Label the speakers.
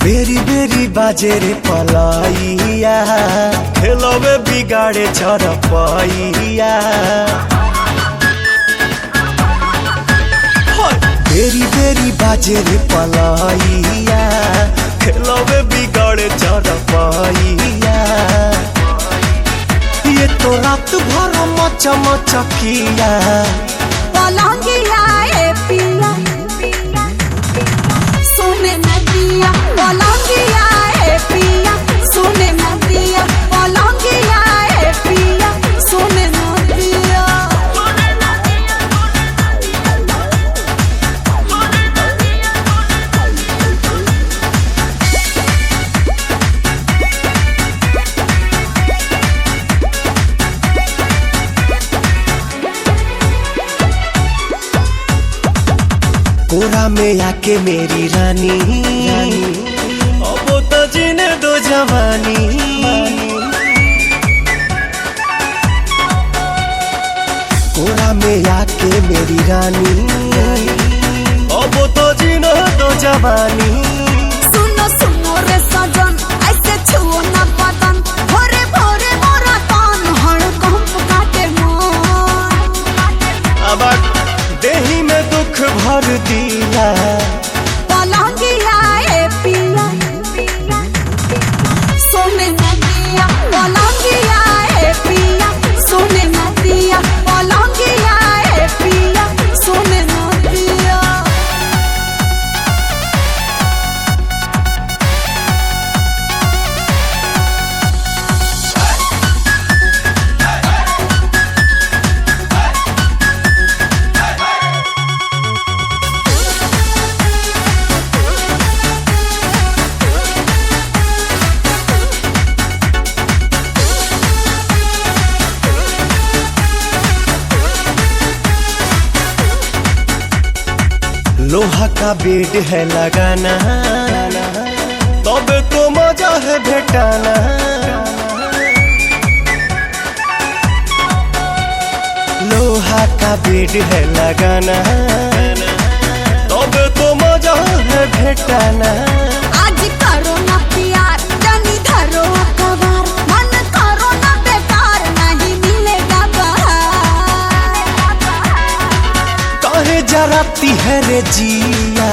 Speaker 1: बेरी बेरी बाजे रे पलाइया, खेलवे बिगाड़े चरपैया। बेरी बेरी बाजे रे पलाइया, खेलवे बिगाड़े चरपैया। ये तो रात भर मच मचकिया
Speaker 2: पलंगिया ए पिया सोने नदिया, पलंगिया ए पिया सोने नदिया, पलंगिया ए पिया सोने नदिया।
Speaker 1: कोरा में आके मेरी रानी, अब तो जीने दो जवानी। कोरा में आके मेरी रानी, अब तो जीने दो जवानी।
Speaker 2: सुनो सुनो रे सजन, ऐसे छुओ ना बदन, भोरे भोरे मोरा कान हड़कंप काटे मन।
Speaker 1: अब देही में दुख भर दिया
Speaker 2: पलंगिया ए पिया सोने नदिया, पलंगिया ए पिया सोने नदिया, पलंगिया ए पिया सोने नदिया।
Speaker 1: लोहा का बेड है लगाना, तब तो मजा है भेटाना। लोहा का बेड है लगाना, तब तो मजा है भेटाना।
Speaker 2: आज करो ना प्यार, जानी धरो अखबार, मन करो ना बेकार, नहीं मिलेगा बाहर।
Speaker 1: काहे जराती है रे जिया